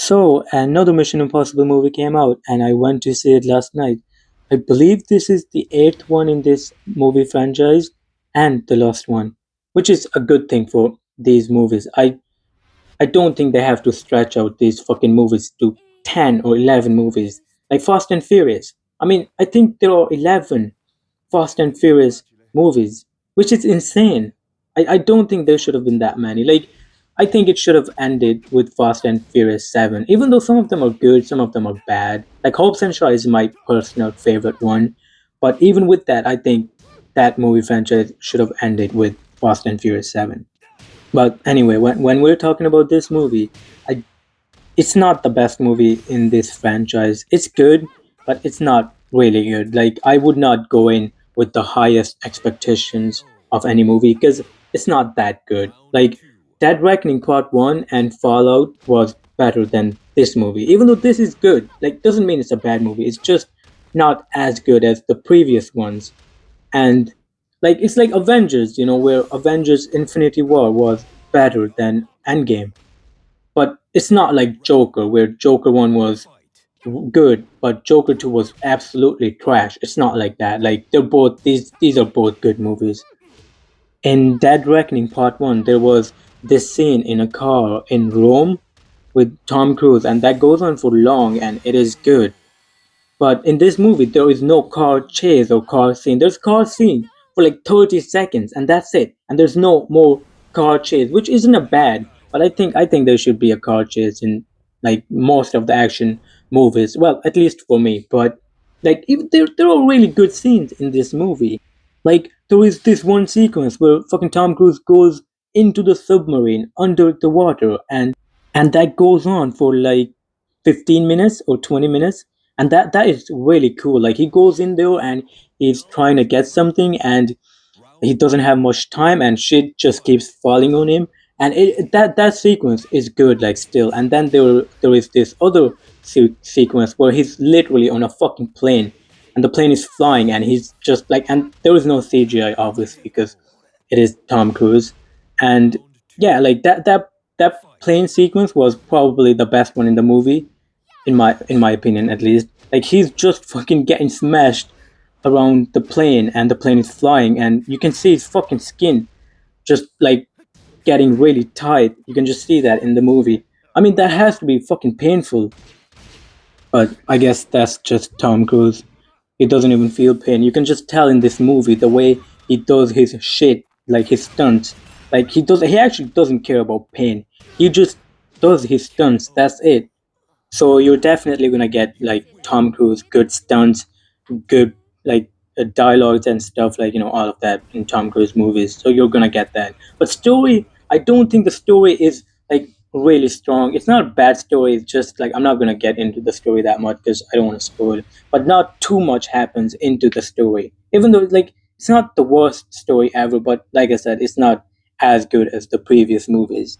So, another Mission Impossible movie came out, and I went to see it last night. I believe this is the eighth one in this movie franchise and the last one, which is a good thing for these movies. I don't think they have to stretch out these fucking movies to 10 or 11 movies. Like Fast and Furious. I mean, I think there are 11 Fast and Furious movies, which is insane. I don't think there should have been that many. Like, I think it should have ended with Fast and Furious 7, even though some of them are good, some of them are bad. Like, Hobbs and Shaw is my personal favorite one. But even with that, I think that movie franchise should have ended with Fast and Furious 7. But anyway, when we're talking about this movie, I it's not the best movie in this franchise. It's good, but it's not really good. Like I would not go in with the highest expectations of any movie because it's not that good. Like Dead Reckoning Part 1 and Fallout was better than this movie. Even though this is good, like doesn't mean it's a bad movie. It's just not as good as the previous ones. And like it's like Avengers, where Avengers Infinity War was better than Endgame, but it's not like Joker, where Joker 1 was good, but Joker 2 was absolutely trash. It's not like that. Like these are both good movies. In Dead Reckoning Part 1, there was this scene in a car in Rome with Tom Cruise, and that goes on for long and it is good. But in this movie, there is no car chase or car scene. There's car scene for like 30 seconds, and that's it. And there's no more car chase, which isn't a bad. But I think there should be a car chase in like most of the action movies. Well, at least for me. But like even there are really good scenes in this movie. Like there is this one sequence where fucking Tom Cruise goes into the submarine under the water, and that goes on for like 15 minutes or 20 minutes, and that is really cool. Like he goes in there and he's trying to get something, and he doesn't have much time, and shit just keeps falling on him, and that sequence is good, like still. And then there is this other sequence where he's literally on a fucking plane, and the plane is flying, and he's just like, and there is no CGI obviously because it is Tom Cruise. And yeah, like that plane sequence was probably the best one in the movie, in my opinion at least. Like he's just fucking getting smashed around the plane, and the plane is flying, and you can see his fucking skin just like getting really tight. You can just see that in the movie. I mean, that has to be fucking painful, but I guess that's just Tom Cruise. He doesn't even feel pain. You can just tell in this movie the way he does his shit, like his stunts. Like he actually doesn't care about pain. He just does his stunts. That's it. So you're definitely gonna get like Tom Cruise, good stunts, good like dialogues and stuff, like all of that in Tom Cruise movies. So you're gonna get that. But story, I don't think the story is like really strong. It's not a bad story. It's just like I'm not gonna get into the story that much because I don't want to spoil. But not too much happens into the story. Even though like it's not the worst story ever, but like I said, it's not as good as the previous movies.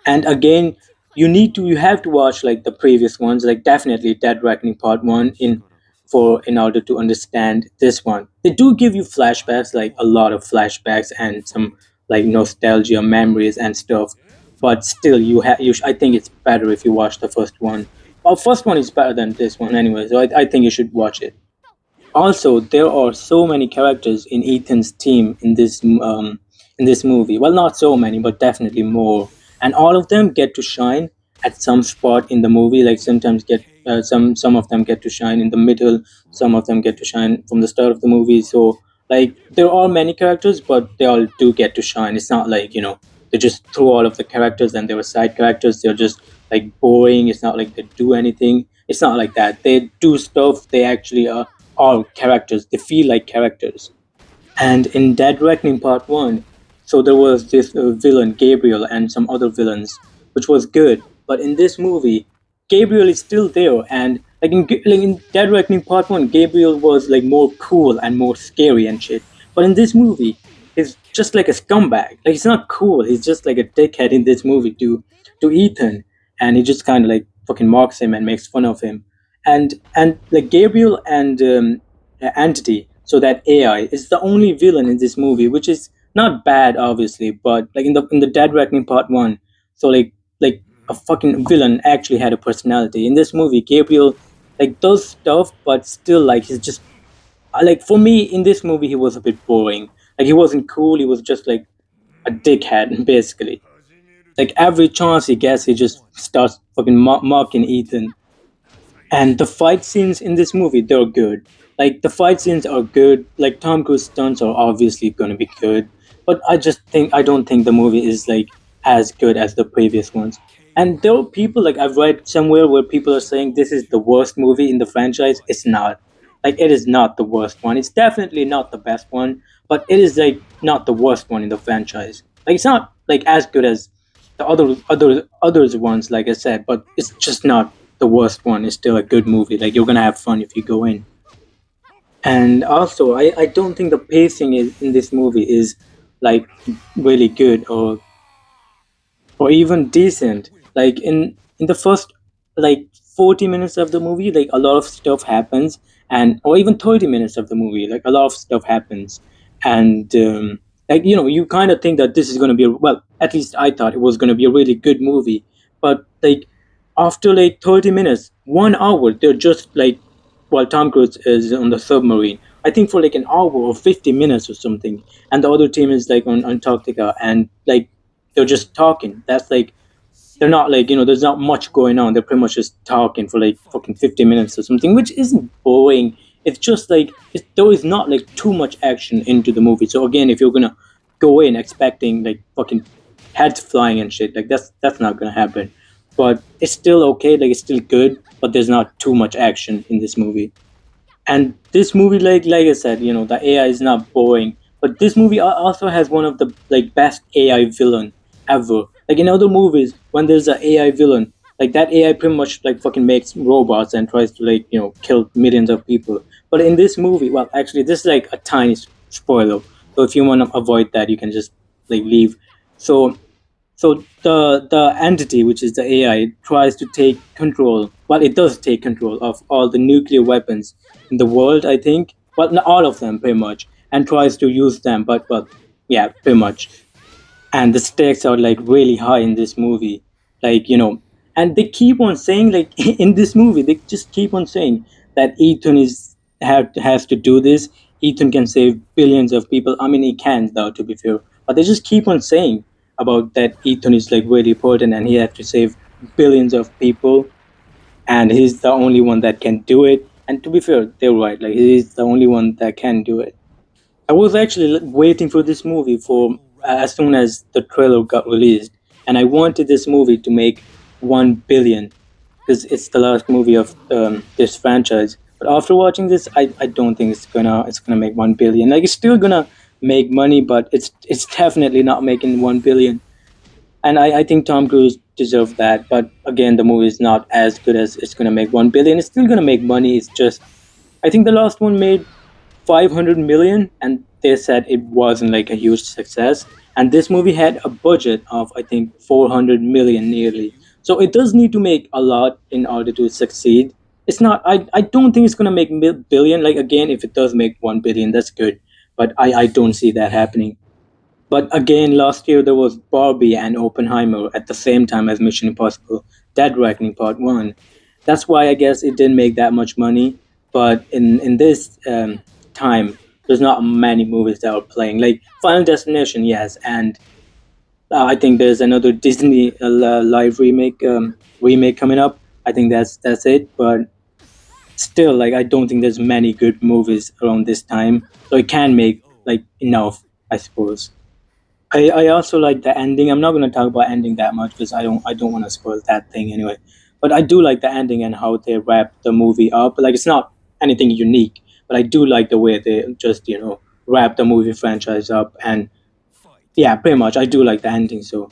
And again, you have to watch like the previous ones, like definitely Dead Reckoning Part 1 in order to understand this one. They do give you flashbacks, like a lot of flashbacks and some like nostalgia memories and stuff, but still I think it's better if you watch the first one. Well, first one is better than this one anyway, so I think you should watch it. Also, there are so many characters in Ethan's team in this movie. Well, not so many, but definitely more. And all of them get to shine at some spot in the movie. Like sometimes get some of them get to shine in the middle. Some of them get to shine from the start of the movie. So like there are many characters, but they all do get to shine. It's not like they just throw all of the characters and they were side characters. They're just like boring. It's not like they do anything. It's not like that. They do stuff. They actually are characters. They feel like characters. And in Dead Reckoning Part 1, so there was this villain, Gabriel, and some other villains, which was good. But in this movie, Gabriel is still there. And like in Dead Reckoning Part 1, Gabriel was like more cool and more scary and shit. But in this movie, he's just like a scumbag. Like he's not cool. He's just like a dickhead in this movie to Ethan. And he just kind of like fucking mocks him and makes fun of him. And like Gabriel and Entity, so that AI is the only villain in this movie, which is not bad, obviously, but like in the Dead Reckoning Part 1, so like a fucking villain actually had a personality. In this movie, Gabriel like does stuff, but still like he's just like for me in this movie he was a bit boring. Like he wasn't cool. He was just like a dickhead basically. Like every chance he gets, he just starts fucking mocking Ethan. And the fight scenes in this movie, they're good. Like the fight scenes are good. Like Tom Cruise stunts are obviously gonna be good. But I don't think the movie is like as good as the previous ones. And there are people like I've read somewhere where people are saying this is the worst movie in the franchise. It's not. Like it is not the worst one. It's definitely not the best one, but it is like not the worst one in the franchise. Like it's not like as good as the others ones, like I said, but it's just not the worst one. It's still a good movie. Like you're gonna have fun if you go in. And also, I don't think the pacing is in this movie is like really good or even decent. Like in the first like 40 minutes of the movie, like a lot of stuff happens, and or even 30 minutes of the movie, like a lot of stuff happens, and like you kind of think that this is going to be well, at least I thought it was going to be a really good movie, but like after like 30 minutes, 1 hour, they're just like while Tom Cruise is on the submarine. I think for like an hour or 50 minutes or something, and the other team is like on Antarctica, and like they're just talking. That's like they're not like there's not much going on. They're pretty much just talking for like fucking 50 minutes or something, which isn't boring. It's just like there is not like too much action into the movie. So again, if you're gonna go in expecting like fucking heads flying and shit, like that's not gonna happen. But it's still okay. Like it's still good, but there's not too much action in this movie. And this movie, like I said, the AI is not boring, but this movie also has one of the like best AI villain ever. Like in other movies, when there's an AI villain, like that AI pretty much like fucking makes robots and tries to like kill millions of people. But in this movie, well, actually, this is like a tiny spoiler. So if you want to avoid that, you can just like leave. So the entity, which is the AI, tries to take control. Well, it does take control of all the nuclear weapons in the world. I think. Well, not all of them, pretty much, and tries to use them. But yeah, pretty much. And the stakes are like really high in this movie. Like and they keep on saying like in this movie they just keep on saying that Ethan has to do this. Ethan can save billions of people. I mean, he can though, to be fair, but they just keep on saying about that Ethan is like really important and he has to save billions of people, and he's the only one that can do it. And to be fair, they're right. Like he's the only one that can do it. I was actually waiting for this movie for as soon as the trailer got released, and I wanted this movie to make 1 billion because it's the last movie of this franchise. But after watching this, I don't think it's gonna make 1 billion. Like it's still gonna make money, but it's definitely not making 1 billion. And I think Tom Cruise deserved that. But again, the movie is not as good as it's gonna make 1 billion. It's still gonna make money. It's just I think the last one made 500 million, and they said it wasn't like a huge success. And this movie had a budget of I think 400 million nearly. So it does need to make a lot in order to succeed. It's not I don't think it's going to make billion. Like again, if it does make 1 billion, that's good, but I don't see that happening. But again, last year there was Barbie and Oppenheimer at the same time as Mission Impossible Dead Reckoning Part 1. That's why I guess it didn't make that much money. But in this time, there's not many movies that are playing. Like Final Destination, yes, and I think there's another Disney live remake coming up. I think that's it. But still, like I don't think there's many good movies around this time, so it can make like enough, I suppose. I also like the ending. I'm not going to talk about ending that much because I don't want to spoil that thing anyway. But I do like the ending and how they wrap the movie up. Like it's not anything unique, but I do like the way they just wrap the movie franchise up. And yeah, pretty much I do like the ending. So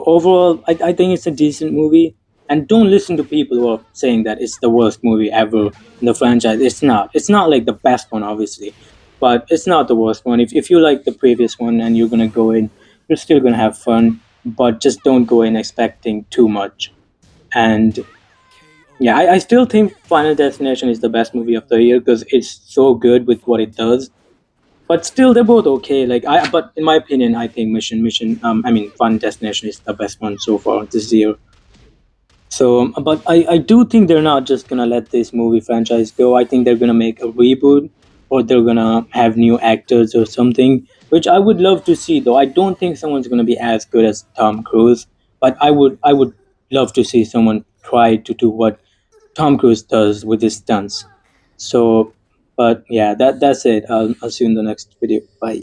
overall, I think it's a decent movie. And don't listen to people who are saying that it's the worst movie ever in the franchise. It's not. It's not like the best one, obviously, but it's not the worst one. If you like the previous one and you're gonna go in, you're still gonna have fun. But just don't go in expecting too much. And yeah, I still think Final Destination is the best movie of the year because it's so good with what it does. but still they're both okay. Like but in my opinion, I think I mean, Fun Destination is the best one so far this year. So, but I do think they're not just gonna let this movie franchise go. I think they're gonna make a reboot, or they're gonna have new actors or something, which I would love to see. Though I don't think someone's gonna be as good as Tom Cruise, but I would love to see someone try to do what Tom Cruise does with his stunts. So, but yeah, that's it. I'll see you in the next video. Bye.